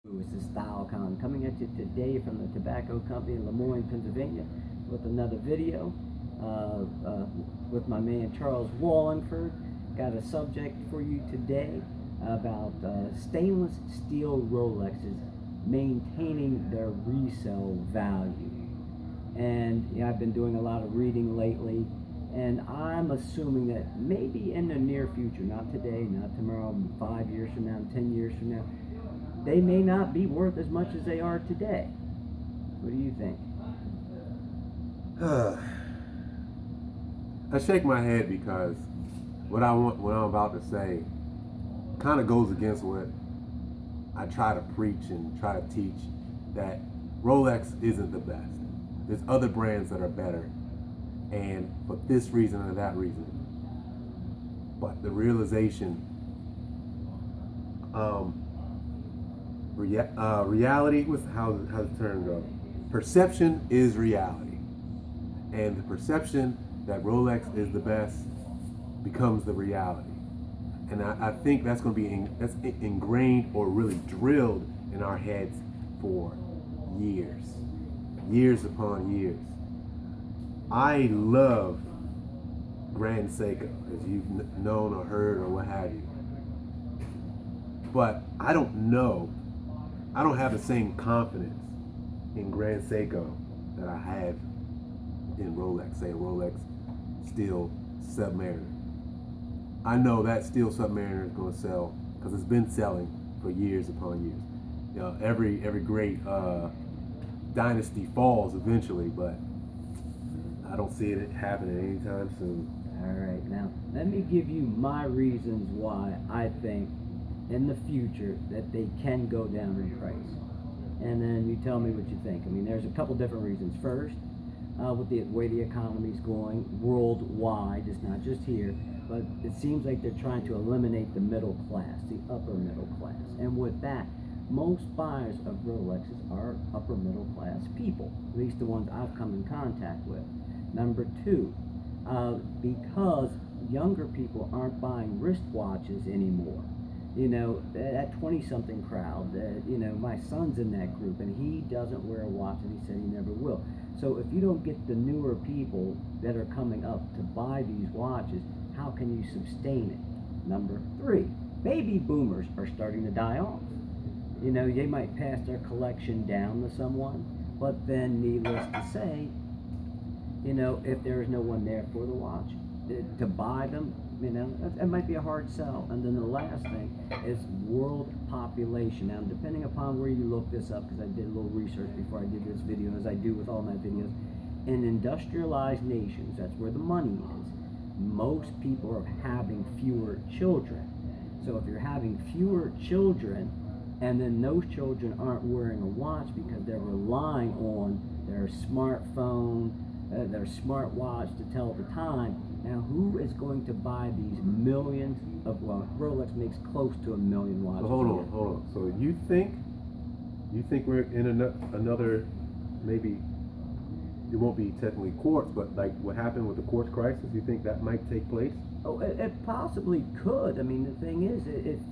This is StyleCon coming at you today from the tobacco company in Lemoyne, Pennsylvania with another video with my man Charles Walhingford. Got a subject for you today about stainless steel Rolexes maintaining their resale value. And I've been doing a lot of reading lately, and I'm assuming that maybe in the near future, not today, not tomorrow, 5 years from now, 10 years from now, they may not be worth as much as they are today. What do you think? I shake my head because what I'm about to say kind of goes against what I try to preach and try to teach, that Rolex isn't the best. There's other brands that are better, and for this reason or that reason. But the realization, reality was how's the term go? Perception is reality, and the perception that Rolex is the best becomes the reality. And I think that's going to be that's ingrained or really drilled in our heads for years upon years. I love Grand Seiko, as you've known or heard or what have you. But I don't have the same confidence in Grand Seiko that I have in Rolex, say a Rolex Steel Submariner. I know that Steel Submariner is going to sell because it's been selling for years upon years. You know, every great dynasty falls eventually, but I don't see it happening anytime soon. All right, now let me give you my reasons why I think in the future that they can go down in price, and then you tell me what you think. I mean, there's a couple different reasons. First, with the way the economy's going worldwide, it's not just here, but it seems like they're trying to eliminate the middle class, the upper middle class, and with that, most buyers of Rolexes are upper middle class people, at least the ones I've come in contact with. Number two, because younger people aren't buying wristwatches anymore. You know, that 20-something crowd, my son's in that group, and he doesn't wear a watch, and he said he never will. So if you don't get the newer people that are coming up to buy these watches, how can you sustain it? Number three, baby boomers are starting to die off. You know, they might pass their collection down to someone, but then needless to say, if there is no one there for the watch to buy them, it might be a hard sell. And then the last thing is world population. Now, depending upon where you look this up, because I did a little research before I did this video, as I do with all my videos, in industrialized nations, that's where the money is, most people are having fewer children. So if you're having fewer children, and then those children aren't wearing a watch because they're relying on their smartphone, their smartwatch to tell the time. Now, who is going to buy these millions of, well, Rolex makes close to 1 million watches. So hold on. So you think we're in another, maybe it won't be technically quartz, but like what happened with the quartz crisis, you think that might take place? Oh, it possibly could. I mean, the thing is,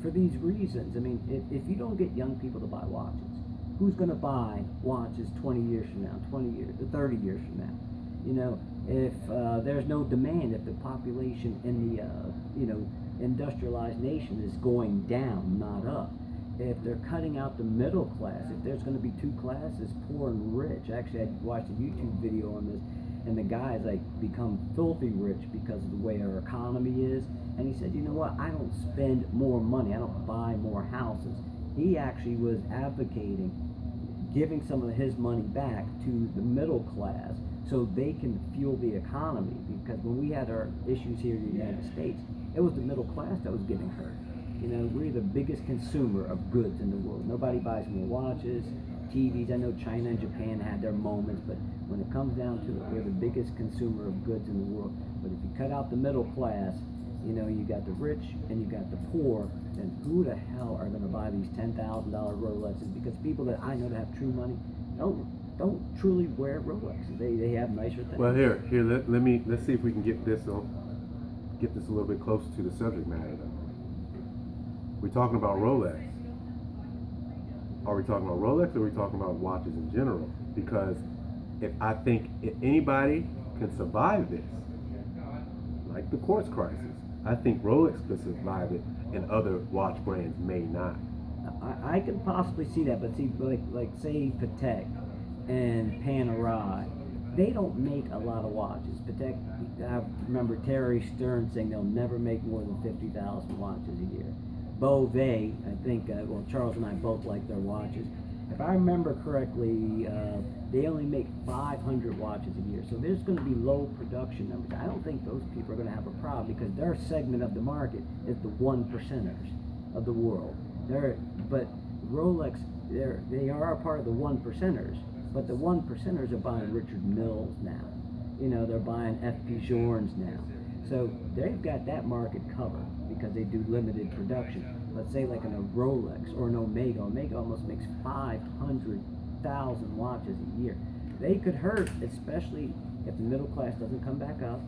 for these reasons, I mean, if you don't get young people to buy watches, who's going to buy watches 20 years from now, 20 years, 30 years from now? If there's no demand, if the population in the industrialized nation is going down, not up, if they're cutting out the middle class, if there's going to be two classes, poor and rich. Actually, I watched a YouTube video on this, and the guy's like become filthy rich because of the way our economy is. And he said, you know what, I don't spend more money, I don't buy more houses. He actually was advocating giving some of his money back to the middle class so they can fuel the economy, because when we had our issues here in the United States, it was the middle class that was getting hurt. We're the biggest consumer of goods in the world. Nobody buys more watches, TVs. I know China and Japan had their moments, but when it comes down to it, we're the biggest consumer of goods in the world. But if you cut out the middle class, you got the rich and you got the poor, then who the hell are going to buy these $10,000 Rolexes? Because people that I know that have true money don't truly wear Rolexes. They have nicer things. Well, let's see if we can get this a little bit closer to the subject matter. We're talking about Rolex. Are we talking about Rolex or are we talking about watches in general? Because if anybody can survive this, like the quartz crisis, I think Rolex could survive it, and other watch brands may not. I can possibly see that, but see, like say Patek and Panerai, they don't make a lot of watches. Patek, I remember Terry Stern saying they'll never make more than 50,000 watches a year. Beauvais, I think, well, Charles and I both like their watches. If I remember correctly, they only make 500 watches a year. So there's going to be low production numbers. I don't think those people are going to have a problem because their segment of the market is the 1%ers of the world. But Rolex, they are a part of the 1%ers. But the 1%ers are buying Richard Milles now. You know, they're buying F.P. Journes now. So they've got that market covered because they do limited production. Let's say like in a Rolex or an Omega. Omega almost makes 500,000 watches a year. They could hurt, especially if the middle class doesn't come back up,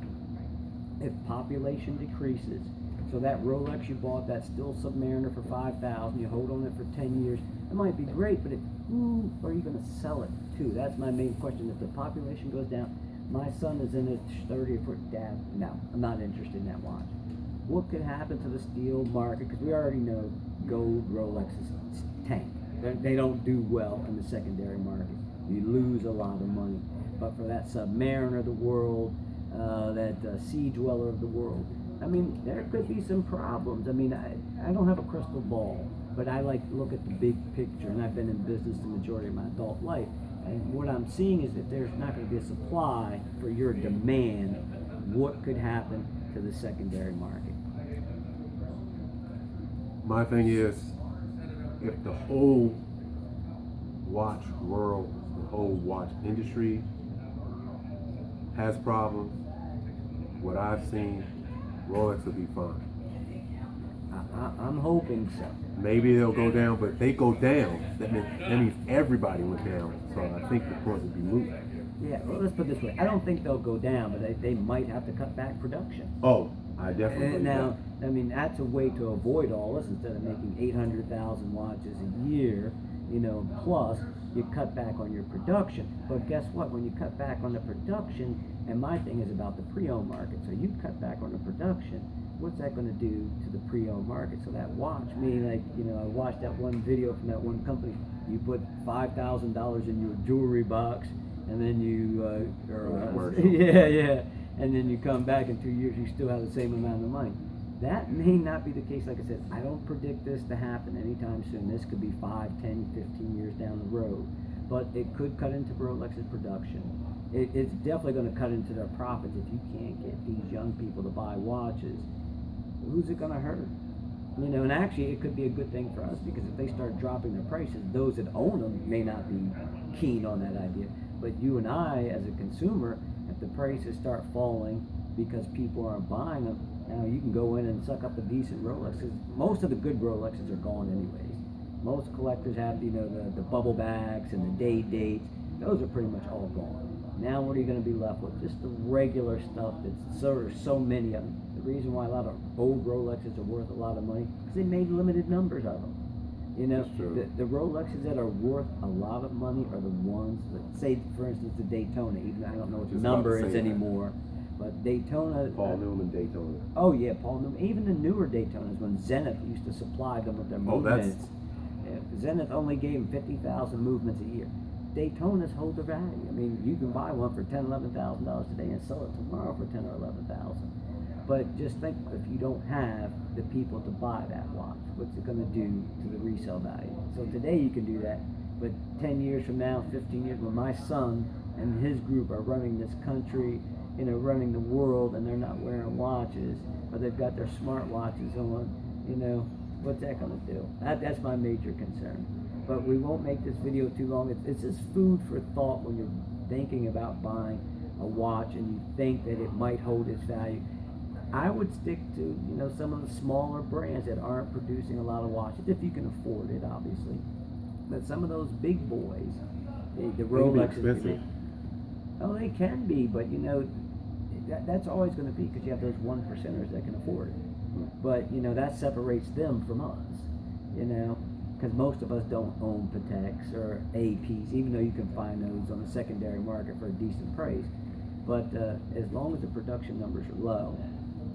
if population decreases. So that Rolex you bought, that Still Submariner for 5,000, you hold on it for 10 years. It might be great, but who are you going to sell it to? That's my main question. If the population goes down, my son is in his 30th for Dad. No, I'm not interested in that watch. What could happen to the steel market? Because we already know gold Rolexes tank. They don't do well in the secondary market. You lose a lot of money. But for that Submariner of the world, that Sea Dweller of the world, I mean, there could be some problems. I mean, I don't have a crystal ball, but I like to look at the big picture, and I've been in business the majority of my adult life. And what I'm seeing is that there's not going to be a supply for your demand. What could happen to the secondary market? My thing is, if the whole watch world, the whole watch industry has problems, what I've seen, Rolex will be fine. I'm hoping so. Maybe they'll go down, but if they go down, that means everybody went down. So I think the point would be moot. Yeah, well, let's put it this way. I don't think they'll go down, but they might have to cut back production. Oh, I definitely believe now, that. I mean, that's a way to avoid all this. Instead of making 800,000 watches a year, you know, plus, you cut back on your production. But guess what? When you cut back on the production, and my thing is about the pre-owned market, so you cut back on the production, what's that going to do to the pre-owned market? So that watch, meaning like, you know, I watched that one video from that one company. You put $5,000 in your jewelry box, and then you, yeah, and then you come back in 2 years, you still have the same amount of money. That may not be the case. Like I said, I don't predict this to happen anytime soon. This could be 5, 10, 15 years down the road. But it could cut into Rolex's production. It's definitely going to cut into their profits if you can't get these young people to buy watches. Who's it going to hurt? You know, and actually it could be a good thing for us because if they start dropping their prices, those that own them may not be keen on that idea. But you and I, as a consumer, if the prices start falling because people aren't buying them, now you can go in and suck up the decent Rolexes. Most of the good Rolexes are gone anyways. Most collectors have, you know, the bubble bags and the day dates. Those are pretty much all gone. Now what are you going to be left with? Just the regular stuff that's so many of them. The reason why a lot of old Rolexes are worth a lot of money because they made limited numbers of them. You know, the Rolexes that are worth a lot of money are the ones that, say, for instance, the Daytona. Even I don't know what the number is anymore. But Daytona. Paul Newman Daytona. Oh yeah, Paul Newman. Even the newer Daytonas, when Zenith used to supply them with their movements. Zenith only gave them 50,000 movements a year. Daytonas hold their value. I mean, you can buy one for $10,000, $11,000 today and sell it tomorrow for $10,000 or $11,000. But just think, if you don't have the people to buy that watch, what's it going to do to the resale value? So today you can do that, but 10 years from now, 15 years, when my son and his group are running this country, you know, running the world, and they're not wearing watches, but they've got their smart watches on, you know, what's that going to do? That's my major concern. But we won't make this video too long. It's just food for thought when you're thinking about buying a watch and you think that it might hold its value. I would stick to, you know, some of the smaller brands that aren't producing a lot of watches, if you can afford it, obviously. But some of those big boys, the Rolexes, oh, they can be, but you know, that's always going to be because you have those 1%ers that can afford it. But you know, that separates them from us. You know, because most of us don't own Pateks or APs, even though you can find those on the secondary market for a decent price. But as long as the production numbers are low,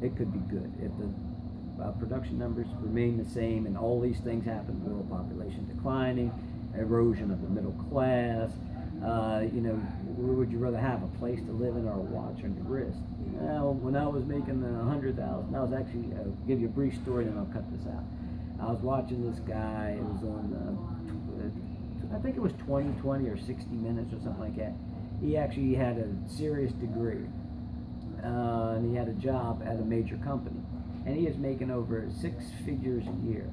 it could be good. If the production numbers remain the same and all these things happen, world population declining, erosion of the middle class, where would you rather have, a place to live in or a watch on your wrist? Well, when I was making $100,000, I was actually, I'll give you a brief story and then I'll cut this out. I was watching this guy, it was on, I think it was 20/20 or 60 Minutes or something like that. He actually had a serious degree, and he had a job at a major company. And he is making over 6 figures a year.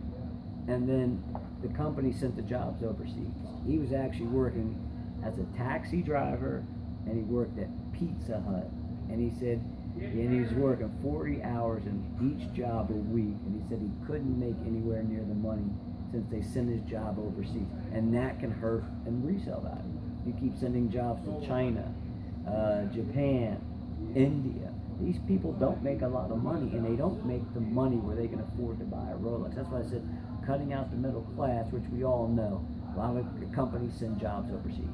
And then the company sent the jobs overseas. He was actually working as a taxi driver, and he worked at Pizza Hut. And he said, and he was working 40 hours in each job a week, and he said he couldn't make anywhere near the money since they sent his job overseas. And that can hurt in resale value. You keep sending jobs to China, Japan, India. These people don't make a lot of money, and they don't make the money where they can afford to buy a Rolex. That's why I said cutting out the middle class, which we all know. A lot of companies send jobs overseas.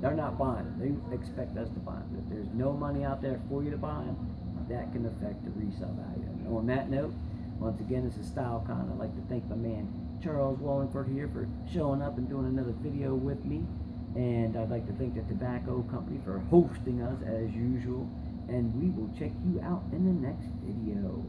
They're not buying them. They expect us to buy them. If there's no money out there for you to buy them, that can affect the resale value. And on that note, once again, this is StyleCon. I'd like to thank my man Charles Walhingford here for showing up and doing another video with me. And I'd like to thank the tobacco company for hosting us as usual. And we will check you out in the next video.